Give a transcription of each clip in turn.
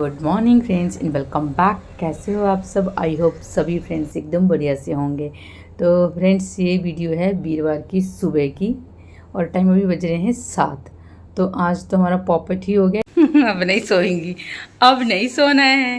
Good morning friends and welcome back. कैसे हो आप सब? आई होप सभी फ्रेंड्स एकदम बढ़िया से होंगे। तो फ्रेंड्स ये वीडियो है वीरवार की सुबह की और टाइम अभी बज रहे हैं 7। तो आज तो हमारा पॉपट ही हो गया। अब नहीं सोएंगी, अब नहीं सोना है।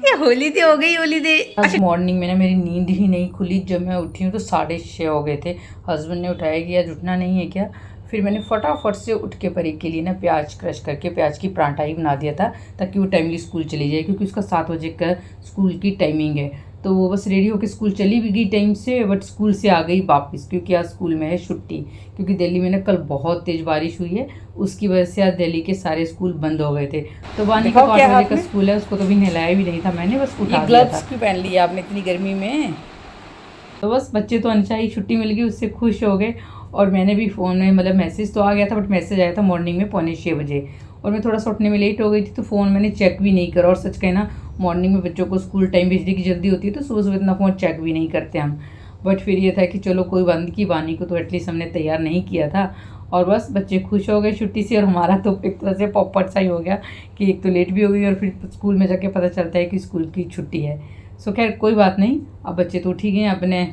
ये हॉलीडे हो गई, हॉलीडे। आज मॉर्निंग में ना मेरी नींद ही नहीं खुली। जब मैं उठी हूँ तो 6:30 हो गए थे। हस्बैंड ने उठाया कि आज उठना नहीं है क्या। फिर मैंने फटाफट से उठ के परी के लिए ना प्याज क्रश करके प्याज की पराठा ही बना दिया था, ताकि वो टाइमली स्कूल चली जाए, क्योंकि उसका 7 बजे का स्कूल की टाइमिंग है। तो वो बस रेडी होकर स्कूल चली भी गई टाइम से, बट स्कूल से आ गई वापस, क्योंकि आज स्कूल में है छुट्टी। क्योंकि दिल्ली में ना कल बहुत तेज़ बारिश हुई है, उसकी वजह से आज दिल्ली के सारे स्कूल बंद हो गए थे। तो वानी का 8 बजे का स्कूल है, उसको तो भी नहलाया भी नहीं था मैंने, बस उठा दिया था। ग्लव्स क्यों पहन लिया आपने इतनी गर्मी में? तो बस बच्चे तो अनचाही छुट्टी मिल गई, उससे खुश हो गए। और मैंने भी फ़ोन में मतलब मैसेज तो आ गया था, बट मैसेज आया था मॉर्निंग में 5:45 बजे, और मैं थोड़ा सा उठने में लेट हो गई थी, तो फ़ोन मैंने चेक भी नहीं करा। और सच कहना, मॉर्निंग में बच्चों को स्कूल टाइम भेजने की जल्दी होती है, तो सुबह सुबह इतना फ़ोन चेक भी नहीं करते हम। बट फिर ये था कि चलो कोई बंद की बानी को तो एटलीस्ट हमने तैयार नहीं किया था। और बस बच्चे खुश हो गए छुट्टी से, और हमारा तो एक तरह से पॉपट सा ही हो गया कि एक तो लेट भी हो गई, और फिर स्कूल में जाके पता चलता है कि स्कूल की छुट्टी है। सो खैर कोई बात नहीं, अब बच्चे तो उठ ही गए, अपने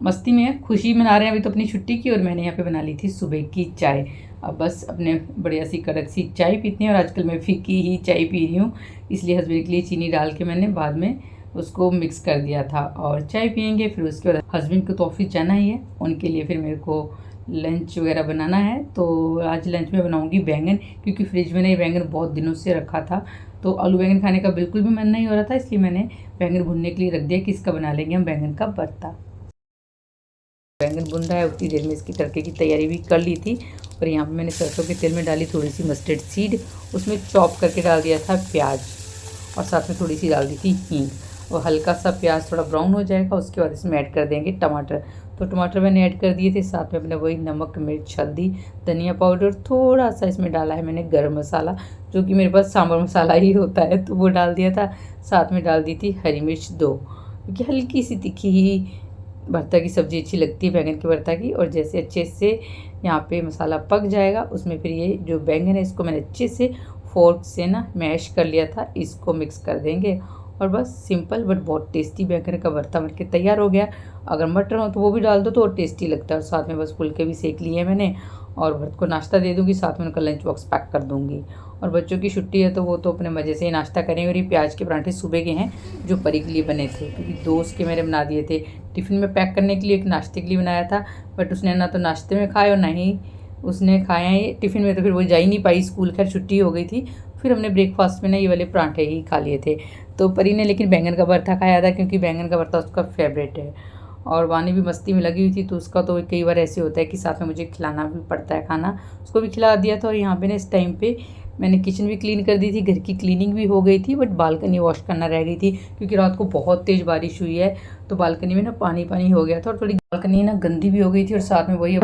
मस्ती में खुशी मना रहे हैं अभी तो अपनी छुट्टी की। और मैंने यहाँ पे बना ली थी सुबह की चाय। अब बस अपने बढ़िया सी कड़क सी चाय पीती हैं, और आजकल मैं फीकी ही चाय पी रही हूँ, इसलिए हस्बैंड के लिए चीनी डाल के मैंने बाद में उसको मिक्स कर दिया था। और चाय पियेंगे, फिर उसके बाद हस्बैंड को तो ऑफिस जाना ही है, उनके लिए फिर मेरे को लंच वगैरह बनाना है। तो आज लंच में बनाऊँगी बैंगन, क्योंकि फ्रिज में नहीं बैंगन बहुत दिनों से रखा था, तो आलू बैंगन खाने का बिल्कुल भी मन नहीं हो रहा था, इसलिए मैंने बैंगन भुनने के लिए रख दिया कि इसका बना लेंगे हम बैंगन का भरता। बैंगन बुन रहा है, उतनी देर में इसकी तड़के की तैयारी भी कर ली थी। और यहाँ पे मैंने सरसों के तेल में डाली थोड़ी सी मस्टर्ड सीड, उसमें चॉप करके डाल दिया था प्याज, और साथ में थोड़ी सी डाल दी थी हींग। और हल्का सा प्याज थोड़ा ब्राउन हो जाएगा, उसके बाद इसमें ऐड कर देंगे टमाटर। तो टमाटर मैंने ऐड कर दिए थे, साथ में अपने वही नमक, मिर्च, हल्दी, धनिया पाउडर, थोड़ा सा इसमें डाला है मैंने गरम मसाला, जो कि मेरे पास सांभर मसाला ही होता है, तो वो डाल दिया था। साथ में डाल दी थी हरी मिर्च 2, क्योंकि हल्की सी तीखी ही भरता की सब्ज़ी अच्छी लगती है, बैंगन के भरता की। और जैसे अच्छे से यहाँ पे मसाला पक जाएगा, उसमें फिर ये जो बैंगन है इसको मैंने अच्छे से फोर्क से ना मैश कर लिया था, इसको मिक्स कर देंगे। और बस सिंपल बट बहुत टेस्टी बैंगन का भरता बनके तैयार हो गया। अगर मटर हो तो वो भी डाल दो तो और टेस्टी लगता है। और साथ में बस फुलके भी सेक लिए मैंने, और भरत को नाश्ता दे दूँगी, साथ में उनका लंच बॉक्स पैक कर दूँगी। और बच्चों की छुट्टी है तो वो तो अपने मज़े से ही नाश्ता करेंगे। और ये प्याज के पराठे सुबह के हैं जो परी के लिए बने थे, क्योंकि दोस्त के मैंने बना दिए थे टिफ़िन में पैक करने के लिए, एक नाश्ते के लिए बनाया था, बट उसने ना तो नाश्ते में खाए और ना ही उसने खाया है टिफ़िन में, तो फिर वो जा ही नहीं पाई स्कूल, खैर छुट्टी हो गई थी। फिर हमने ब्रेकफास्ट में ना ये वाले पराठे ही खा लिए थे। तो परी ने लेकिन बैंगन का भरता खाया था, क्योंकि बैंगन का भरता उसका फेवरेट है। और वानी भी मस्ती में लगी हुई थी, तो उसका तो कई बार ऐसे होता है कि साथ में मुझे खिलाना भी पड़ता है खाना, उसको भी खिला दिया था। और यहाँ पे ना इस टाइम पे मैंने किचन भी क्लीन कर दी थी, घर की क्लीनिंग भी हो गई थी, बट बालकनी वॉश करना रह गई थी, क्योंकि रात को बहुत तेज़ बारिश हुई है, तो बालकनी में ना पानी पानी हो गया था, और थोड़ी बालकनी ना गंदी भी हो गई थी। और साथ में वही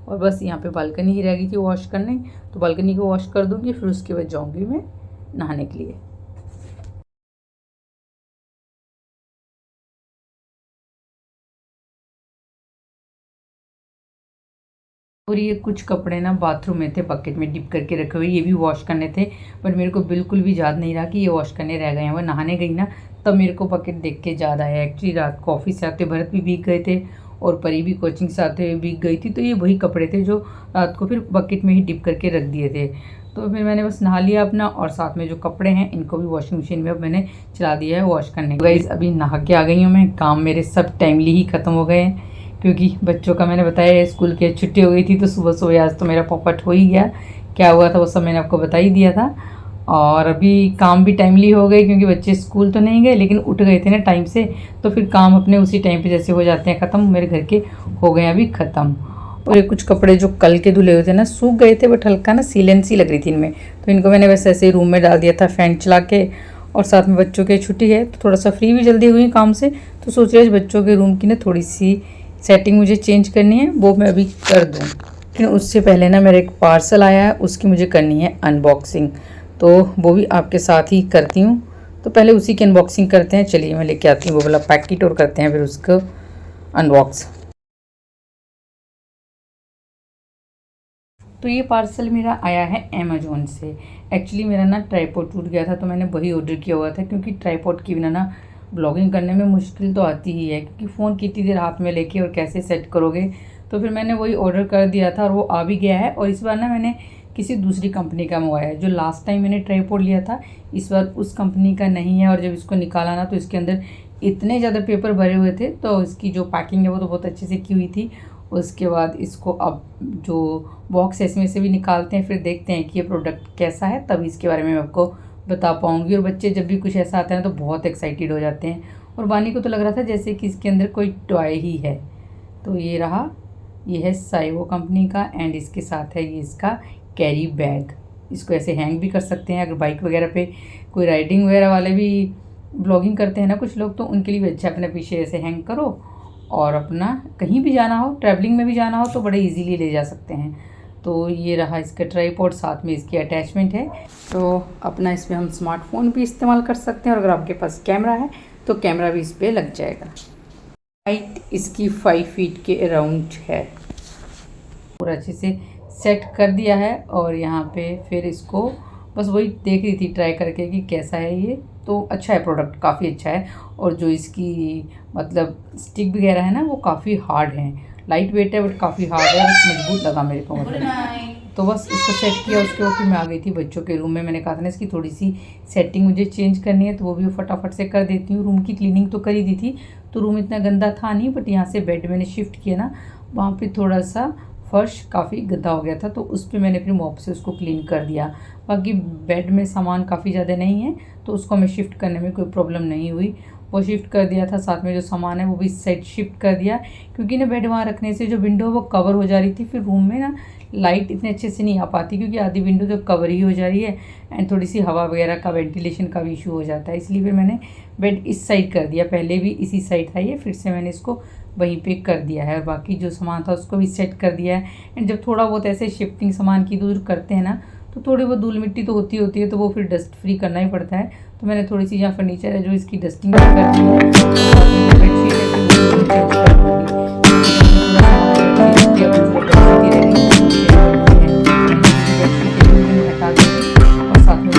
और बस यहाँ पे बालकनी ही रह गई थी वॉश करने, तो बालकनी को वॉश कर दूँगी, फिर उसके बाद जाऊँगी मैं नहाने के लिए। और ये कुछ कपड़े ना बाथरूम में थे, बकेट में डिप करके रखे हुए, ये भी वॉश करने थे, पर मेरे को बिल्कुल भी याद नहीं रहा कि ये वॉश करने रह गए हैं। वो नहाने गई ना, तब मेरे को बकेट देख के याद आया। एक्चुअली रात को ऑफिस से आते भरत भी भीग गए थे, और परी भी कोचिंग से आते हुए भीग गई थी, तो ये वही कपड़े थे जो रात को फिर बकेट में ही डिप करके रख दिए थे। तो फिर मैंने बस नहा लिया अपना, और साथ में जो कपड़े हैं इनको भी वॉशिंग मशीन में अब मैंने चला दिया है वॉश करने। गाइस अभी नहा के आ गई हूँ मैं, काम मेरे सब टाइमली ही ख़त्म हो गए हैं, क्योंकि बच्चों का मैंने बताया स्कूल की छुट्टी हो गई थी, तो सुबह सुबह आज तो मेरा पॉपट हो ही गया। क्या हुआ था वो सब मैंने आपको बता ही दिया था। और अभी काम भी टाइमली हो गए, क्योंकि बच्चे स्कूल तो नहीं गए लेकिन उठ गए थे ना टाइम से, तो फिर काम अपने उसी टाइम पे जैसे हो जाते हैं ख़त्म, मेरे घर के हो गए अभी ख़त्म। और ये कुछ कपड़े जो कल के धुले हुए थे ना, सूख गए थे, बट हल्का ना सीलन सी लग रही थी इनमें, तो इनको मैंने बस ऐसे ही रूम में डाल दिया था फैन चला के। और साथ में बच्चों की छुट्टी है तो थोड़ा सा फ्री भी जल्दी हुई काम से, तो सोच रहे बच्चों के रूम की ना थोड़ी सी सेटिंग मुझे चेंज करनी है, वो मैं अभी कर दूँ। लेकिन उससे पहले ना मेरा एक पार्सल आया है, उसकी मुझे करनी है अनबॉक्सिंग, तो वो भी आपके साथ ही करती हूँ। तो पहले उसी की अनबॉक्सिंग करते हैं, चलिए मैं लेके आती हूँ वो वाला पैकेट, और करते हैं फिर उसको अनबॉक्स। तो ये पार्सल मेरा आया है अमेज़ॉन से। एक्चुअली मेरा ना ट्राइपॉड टूट गया था तो मैंने वही ऑर्डर किया हुआ था, क्योंकि ट्राइपॉड के बिना ना ब्लॉगिंग करने में मुश्किल तो आती ही है, क्योंकि फ़ोन कितनी देर हाथ में लेके और कैसे सेट करोगे। तो फिर मैंने वही ऑर्डर कर दिया था और वो आ भी गया है। और इस बार ना मैंने किसी दूसरी कंपनी का मंगवाया है। जो लास्ट टाइम मैंने ट्राइपॉड लिया था इस बार उस कंपनी का नहीं है। और जब इसको निकाला ना तो इसके अंदर इतने ज़्यादा पेपर भरे हुए थे, तो इसकी जो पैकिंग है वो तो बहुत अच्छे से की हुई थी। उसके बाद इसको अब जो बॉक्स है इसमें से भी निकालते हैं, फिर देखते हैं कि ये प्रोडक्ट कैसा है, तभी इसके बारे में मैं आपको बता पाऊँगी। और बच्चे जब भी कुछ ऐसा आता है तो बहुत एक्साइटेड हो जाते हैं, और बानी को तो लग रहा था जैसे कि इसके अंदर कोई टॉय ही है। तो ये रहा, ये है साइवो कंपनी का, एंड इसके साथ है ये इसका कैरी बैग। इसको ऐसे हैंग भी कर सकते हैं, अगर बाइक वगैरह पे कोई राइडिंग वगैरह वाले भी ब्लॉगिंग करते हैं ना कुछ लोग, तो उनके लिए भी अच्छा, अपने पीछे ऐसे हैंग करो और अपना कहीं भी जाना हो, ट्रैवलिंग में भी जाना हो तो बड़े इजीली ले जा सकते हैं। तो ये रहा इसका ट्राइपॉड, साथ में इसकी अटैचमेंट है। तो अपना इसमें हम स्मार्टफोन भी इस्तेमाल कर सकते हैं, और अगर आपके पास कैमरा है तो कैमरा भी इस पर लग जाएगा। हाइट इसकी 5 फीट के अराउंड है। पूरा अच्छे से सेट कर दिया है, और यहाँ पे फिर इसको बस वही देख रही थी ट्राई करके कि कैसा है ये। तो अच्छा है, प्रोडक्ट काफ़ी अच्छा है। और जो इसकी मतलब स्टिक वगैरह है ना वो काफ़ी हार्ड है, लाइट वेट है बट काफ़ी हार्ड है, मजबूत लगा मेरे को मतलब। तो बस इसको सेट किया, उसके बाद फिर मैं आ गई थी बच्चों के रूम में। मैंने कहा था ना इसकी थोड़ी सी सेटिंग मुझे चेंज करनी है, तो वो भी फटाफट से कर देती हूँ। रूम की क्लीनिंग तो कर ही दी थी, तो रूम इतना गंदा था नहीं, बट यहाँ से बेड मैंने शिफ्ट किया ना, वहाँ पे थोड़ा सा फर्श काफ़ी गंदा हो गया था, तो उस पर मैंने फिर मॉप से उसको क्लीन कर दिया। बाकी बेड में सामान काफ़ी ज़्यादा नहीं है, तो उसको हमें शिफ्ट करने में कोई प्रॉब्लम नहीं हुई, वो शिफ्ट कर दिया था। साथ में जो सामान है वो भी इस साइड शिफ्ट कर दिया, क्योंकि ना बेड वहाँ रखने से जो विंडो वो कवर हो जा रही थी, फिर रूम में ना लाइट इतने अच्छे से नहीं आ पाती, क्योंकि आधी विंडो तो कवर ही हो जा रही है, एंड थोड़ी सी हवा वगैरह का वेंटिलेशन का भी इशू हो जाता है। इसलिए फिर मैंने बेड इस साइड कर दिया, पहले भी इसी साइड था ये, फिर से मैंने इसको वहीं पे कर दिया है। बाकी जो सामान था उसको भी सेट कर दिया है। एंड जब थोड़ा बहुत ऐसे शिफ्टिंग सामान की दूर करते हैं ना, तो थोड़ी बहुत धूल मिट्टी तो होती है, तो वो फिर डस्ट फ्री करना ही पड़ता है। तो मैंने थोड़ी सी जहाँ फर्नीचर है जो इसकी डस्टिंग कर दी है, बेडशीट है वो चेंज कर दूँगी, और साथ में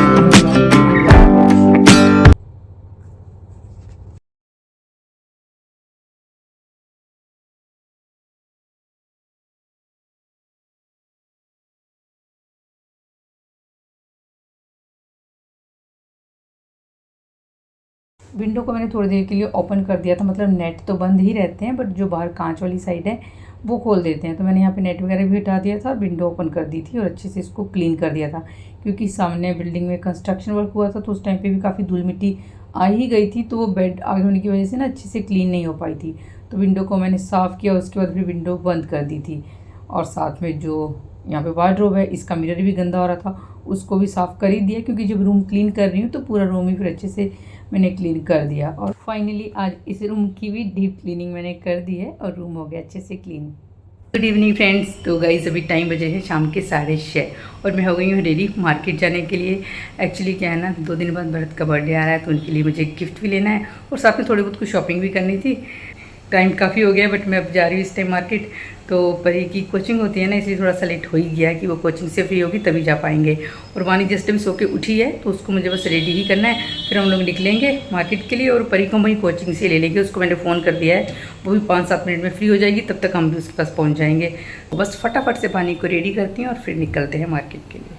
विंडो को मैंने थोड़ी देर के लिए ओपन कर दिया था, मतलब नेट तो बंद ही रहते हैं, बट जो बाहर कांच वाली साइड है वो खोल देते हैं। तो मैंने यहाँ पे नेट वगैरह भी हटा दिया था और विंडो ओपन कर दी थी, और अच्छे से इसको क्लीन कर दिया था, क्योंकि सामने बिल्डिंग में कंस्ट्रक्शन वर्क हुआ था, तो उस टाइम पे भी काफ़ी धूल मिट्टी आ ही गई थी, तो वो बेड आगे होने की वजह से ना अच्छे से क्लीन नहीं हो पाई थी। तो विंडो को मैंने साफ़ किया, उसके बाद फिर विंडो बंद कर दी थी। और साथ में जो यहाँ पे वार्डरोब है, इसका मिरर भी गंदा हो रहा था, उसको भी साफ़ कर ही दिया, क्योंकि जब रूम क्लीन कर रही हूँ तो पूरा रूम ही फिर अच्छे से मैंने क्लीन कर दिया। और फाइनली आज इस रूम की भी डीप क्लीनिंग मैंने कर दी है, और रूम हो गया अच्छे से क्लीन। Good evening friends. तो गाइस अभी टाइम बजे हैं शाम के 6:30, और मैं हो गई हूँ रेडी मार्केट जाने के लिए। एक्चुअली क्या है ना, 2 दिन बाद भरत का बर्थडे आ रहा है, तो उनके लिए मुझे गिफ्ट भी लेना है, और साथ में थोड़ी बहुत कुछ शॉपिंग भी करनी थी। टाइम काफ़ी हो गया, बट मैं अब जा रही हूँ इस टाइम मार्केट। तो परी की कोचिंग होती है ना, इसलिए थोड़ा सा लेट हो ही गया कि वो कोचिंग से फ्री होगी तभी जा पाएंगे। और वानी जस्ट अभी सो के उठी है, तो उसको मुझे बस रेडी ही करना है, फिर हम लोग निकलेंगे मार्केट के लिए। और परी को वहीं कोचिंग से ले लेंगे, उसको मैंने फ़ोन कर दिया है, वो भी 5-7 मिनट में फ्री हो जाएगी, तब तक हम भी उसके पास पहुँच जाएंगे। तो बस फटाफट से पानी को रेडी करती हैं और फिर निकलते हैं मार्केट के लिए।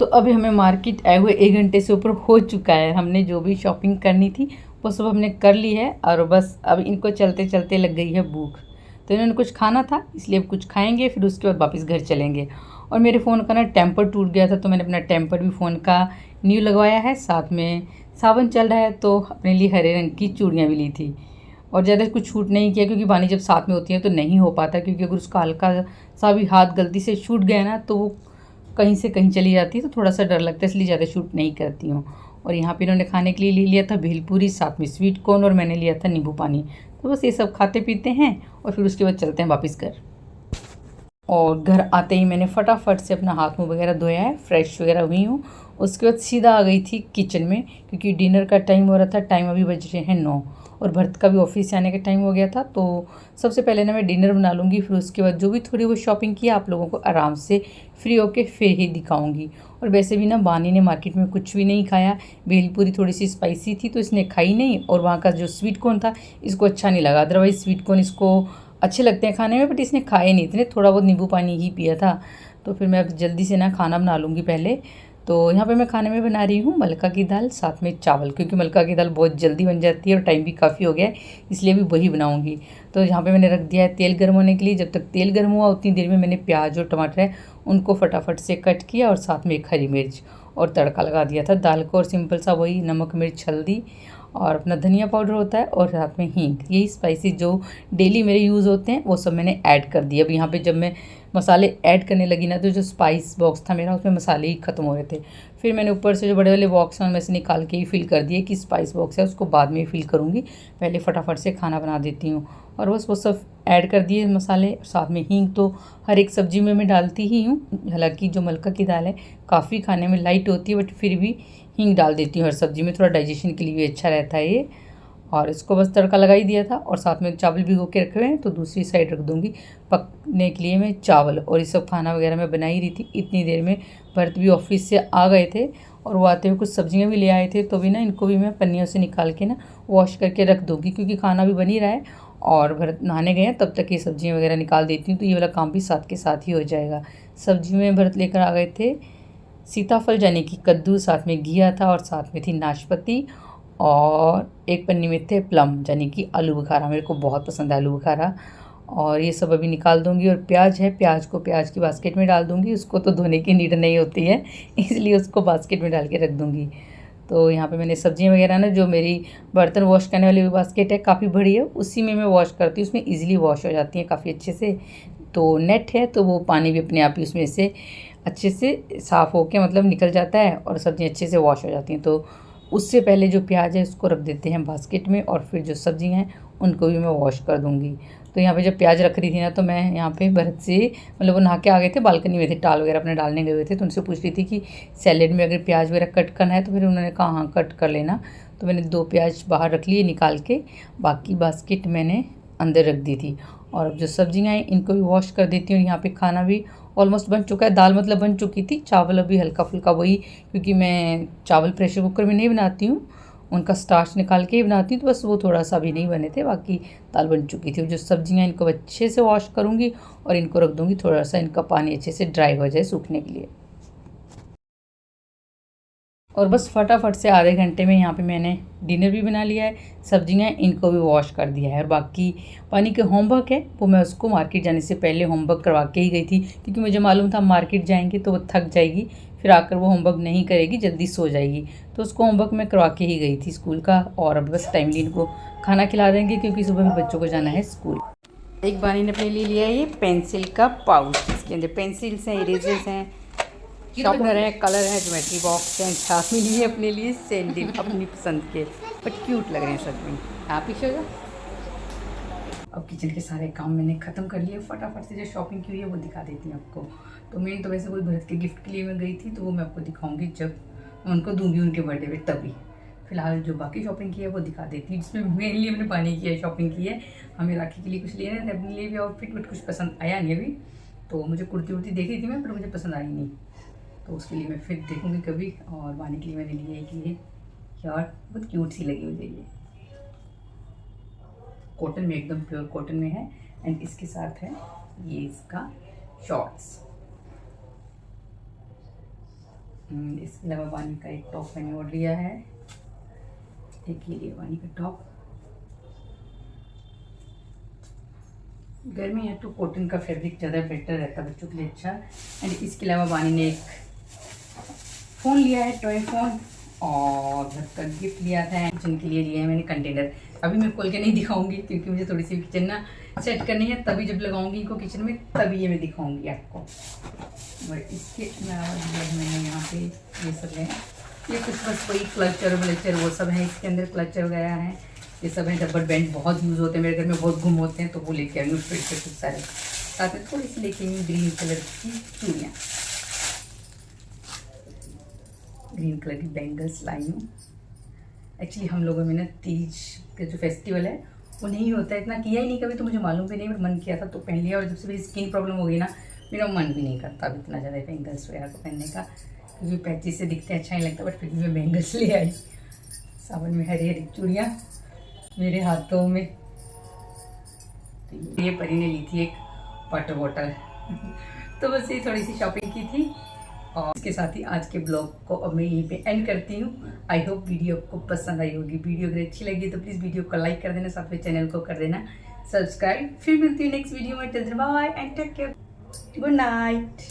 तो अभी हमें मार्केट आए हुए 1 घंटे से ऊपर हो चुका है। हमने जो भी शॉपिंग करनी थी वो सब हमने कर ली है, और बस अब इनको चलते चलते लग गई है भूख। तो इन्होंने कुछ खाना था, इसलिए अब कुछ खाएंगे, फिर उसके बाद वापस घर चलेंगे। और मेरे फ़ोन का ना टेम्पर टूट गया था, तो मैंने अपना टेम्पर भी फ़ोन का न्यू लगवाया है। साथ में सावन चल रहा है, तो अपने लिए हरे रंग की चूड़ियाँ भी ली थी। और ज़्यादा कुछ छूट नहीं किया, क्योंकि वानी जब साथ में होती है तो नहीं हो पाता, क्योंकि अगर उसका हल्का सा भी हाथ गलती से छूट गया ना, तो वो कहीं से कहीं चली जाती है, तो थोड़ा सा डर लगता है, इसलिए ज़्यादा शूट नहीं करती हूँ। और यहाँ पे इन्होंने खाने के लिए ले लिया था भेलपूरी, साथ में स्वीट कॉर्न, और मैंने लिया था नींबू पानी। तो बस ये सब खाते पीते हैं, और फिर उसके बाद चलते हैं वापस घर। और घर आते ही मैंने फटाफट से अपना हाथ मुँह वगैरह धोया है, फ्रेश वगैरह हुई हूँ। उसके बाद सीधा आ गई थी किचन में, क्योंकि डिनर का टाइम हो रहा था। टाइम अभी बज रहे हैं 9, और भरत का भी ऑफिस से आने का टाइम हो गया था। तो सबसे पहले ना मैं डिनर बना लूँगी, फिर उसके बाद जो भी थोड़ी वो शॉपिंग की आप लोगों को आराम से फ्री होके फिर ही दिखाऊंगी। और वैसे भी ना बानी ने मार्केट में कुछ भी नहीं खाया, भेलपूरी थोड़ी सी स्पाइसी थी तो इसने खाई नहीं, और वहाँ का जो स्वीट कॉर्न था इसको अच्छा नहीं लगा। अदरवाइज़ स्वीट कॉर्न इसको अच्छे लगते हैं खाने में, बट इसने खाए नहीं, इतने थोड़ा बहुत नींबू पानी ही पिया था। तो फिर मैं अब जल्दी से ना खाना बना लूँगी पहले। तो यहाँ पे मैं खाने में बना रही हूँ मलका की दाल साथ में चावल, क्योंकि मलका की दाल बहुत जल्दी बन जाती है और टाइम भी काफ़ी हो गया है, इसलिए भी वही बनाऊँगी। तो यहाँ पे मैंने रख दिया है तेल गर्म होने के लिए। जब तक तेल गर्म हुआ उतनी देर में मैंने प्याज और टमाटर है उनको फटाफट से कट किया, और साथ में एक हरी मिर्च और तड़का लगा दिया था दाल को। और सिंपल सा वही नमक मिर्च हल्दी और अपना धनिया पाउडर होता है, और साथ में हींग, यही स्पाइसी जो डेली मेरे यूज़ होते हैं वो सब मैंने ऐड कर दिया। अब यहाँ पे जब मैं मसाले ऐड करने लगी ना तो जो स्पाइस बॉक्स था मेरा उसमें मसाले ही ख़त्म हो रहे थे। फिर मैंने ऊपर से जो बड़े वाले बॉक्स हैं उनमें से निकाल के ही फिल कर दिए कि स्पाइस बॉक्स है उसको बाद में फिल करूँगी, पहले फटाफट से खाना बना देती हूँ। और बस वो सब ऐड कर दिए मसाले, साथ में हींग तो हर एक सब्ज़ी में मैं डालती ही हूँ। हालांकि जो मलका की दाल है काफ़ी खाने में लाइट होती है, बट फिर भी हींग डाल देती हूँ हर सब्ज़ी में, थोड़ा डाइजेशन के लिए भी अच्छा रहता है ये। और इसको बस तड़का लगा ही दिया था, और साथ में चावल भिगो के रखे हुए हैं तो दूसरी साइड रख दूँगी पकने के लिए मैं चावल। और ये सब खाना वगैरह मैं बना ही रही थी। इतनी देर में भरत भी ऑफिस से आ गए थे, और वो आते हुए कुछ सब्जियां भी ले आए थे, तो भी ना इनको भी मैं पन्नियों से निकाल के ना वॉश करके रख दूँगी, क्योंकि खाना भी बन ही रहा है और भरत नहाने गए हैं तब तक ये सब्जियां वगैरह निकाल देती हूँ, तो ये वाला काम भी साथ के साथ ही हो जाएगा। सब्जी में भरत लेकर आ गए थे सीताफल यानी कि कद्दू, साथ में घिया था, और साथ में थी नाशपाती, और एक पन्नी में थे प्लम यानी कि आलू बुखारा। मेरे को बहुत पसंद है आलू बुखारा। और ये सब अभी निकाल दूंगी। और प्याज है, प्याज को प्याज की बास्केट में डाल दूंगी, उसको तो धोने की नीड नहीं होती है इसलिए उसको बास्केट में डाल के रख दूंगी। तो यहाँ पे मैंने सब्जियाँ वगैरह ना, जो मेरी बर्तन वॉश करने वाली बास्केट है काफ़ी बड़ी है, उसी में मैं वॉश करती हूँ, उसमें ईजिली वॉश हो जाती हैं काफ़ी अच्छे से। तो नेट है तो वो पानी भी अपने आप ही उसमें से अच्छे से साफ़ होके मतलब निकल जाता है, और सब्ज़ियाँ अच्छे से वॉश हो जाती हैं। तो उससे पहले जो प्याज है उसको रख देते हैं बास्केट में, और फिर जो सब्ज़ियाँ हैं उनको भी मैं वॉश कर दूँगी। तो यहाँ पे जब प्याज रख रही थी ना, तो मैं यहाँ पे भरत से मतलब वो नहा के आ गए थे, बालकनी में थे, टाल वगैरह अपने डालने गए हुए थे, तो उनसे पूछ रही थी कि सैलेड में अगर प्याज वगैरह कट करना है, तो फिर उन्होंने कहा हाँ कट कर लेना। तो मैंने 2 प्याज बाहर रख लिए निकाल के, बाकी बास्केट मैंने अंदर रख दी थी। और अब जो सब्जियाँ हैं इनको भी वॉश कर देती हूँ। यहाँ पे खाना भी ऑलमोस्ट बन चुका है, दाल मतलब बन चुकी थी, चावल अभी हल्का फुल्का वही, क्योंकि मैं चावल प्रेशर कुकर में नहीं बनाती हूँ, उनका स्टार्च निकाल के ही बनाती हूँ, तो बस वो थोड़ा सा भी नहीं बने थे, बाकी दाल बन चुकी थी। जो सब्जियाँ इनको अच्छे से वॉश करूँगी और इनको रख दूँगी, थोड़ा सा इनका पानी अच्छे से ड्राई हो जाए सूखने के लिए। और बस फटाफट से आधे घंटे में यहाँ पे मैंने डिनर भी बना लिया है, सब्जियाँ इनको भी वॉश कर दिया है, और बाकी पानी के होमवर्क है वो मैं उसको मार्केट जाने से पहले होमवर्क करवा के ही गई थी, क्योंकि मुझे मालूम था मार्केट जाएंगे तो वो थक जाएगी, फिर आकर वो होमवर्क नहीं करेगी, जल्दी सो जाएगी। तो उसको होमवर्क मैं करवा के ही गई थी स्कूल का। और अब बस टाइमली इनको खाना खिला देंगे, क्योंकि सुबह में बच्चों को जाना है स्कूल। एक बानी ने अपने लिए लिया है ये पेंसिल का पाउच, इसके अंदर पेंसिल्स हैं, इरेजर्स हैं, शार्पनर है, कलर है, ज्योमेट्री बॉक्स है, साथ में लिए अपने लिए सैंडल अपनी पसंद के, बट क्यूट लग रहे हैं सच में। आप पीछे हो जाओ। अब किचन के सारे काम मैंने ख़त्म कर लिए, फटाफट से जो शॉपिंग की हुई है वो दिखा देती हूँ आपको। तो मेन तो वैसे कोई भरत के गिफ्ट के लिए मैं गई थी, तो वो मैं आपको दिखाऊंगी जब मैं उनको दूंगी उनके बर्थडे पे, तभी। फिलहाल जो बाकी शॉपिंग की है वो दिखा देती हूँ, जिसमें मेनली हमने पानी की है शॉपिंग की है। हमें राखी के लिए कुछ लेना था, अपने लिए भी आउटफिट, बट कुछ पसंद आया नहीं अभी। तो मुझे कुर्ती उर्ती देख रही थी मैं, पर मुझे पसंद आई नहीं, तो उसके लिए मैं फिर देखूंगी कभी। और वानी के लिए मैंने लिया है कि ये यार बहुत क्यूट सी लगी मुझे, ये कॉटन में, एकदम प्योर कॉटन में है, एंड इसके साथ है ये इसका शॉर्ट्स। इसके अलावा वानी का एक टॉप मैंने और लिया है, एक ये लिया वानी का टॉप। गर्मी है तो कॉटन का फैब्रिक ज़्यादा बेटर रहता है बच्चों के लिए, अच्छा। एंड इसके अलावा वानी ने एक फ़ोन लिया है, टॉय फ़ोन, और घर का गिफ्ट लिया था किचन के लिए लिया है मैंने कंटेनर। अभी मैं खोल के नहीं दिखाऊंगी, क्योंकि मुझे थोड़ी सी किचन ना सेट करनी है, तभी जब लगाऊंगी इनको किचन में तभी ये मैं दिखाऊंगी आपको। और इसके अलावा मैंने यहाँ पे ये सब है, ये कुछ बस वही क्लचर व्लचर वो सब है, इसके अंदर क्लचर वगैरह हैं, ये सब है। रबर बैंड बहुत यूज़ होते हैं मेरे घर में, बहुत गुम होते हैं, तो वो लेके आई हूँ फिर से कुछ सारे। साथ में थोड़ी सी लेके आई हूँ ग्रीन कलर की चूड़ियाँ, ग्रीन कलर की बैंगल्स लाई हूँ। एक्चुअली हम लोगों में ना तीज का जो फेस्टिवल है वो नहीं होता है, इतना किया ही नहीं कभी, तो मुझे मालूम भी नहीं, बट मन किया था तो पहन लिया। और जब से मेरी स्किन प्रॉब्लम हो गई ना, मेरा मन भी नहीं करता अब इतना ज़्यादा बैंगल्स वगैरह को पहनने का, क्योंकि पैची से दिखते अच्छा नहीं लगता। बट फिर भी मैं बैंगल्स ले आई। सावन में हरी हरी चूड़ियाँ मेरे हाथों में। तो ये परी ने ली थी एक वाटर बॉटल तो बस ये थोड़ी सी शॉपिंग की थी। और इसके साथ ही आज के ब्लॉग को अब मैं यहीं पे एंड करती हूँ। आई होप वीडियो आपको पसंद आई होगी। वीडियो अगर अच्छी लगी तो प्लीज़ वीडियो को लाइक कर देना, साथ में चैनल को कर देना सब्सक्राइब। फिर मिलती हूँ नेक्स्ट वीडियो में। Bye and take care, good night.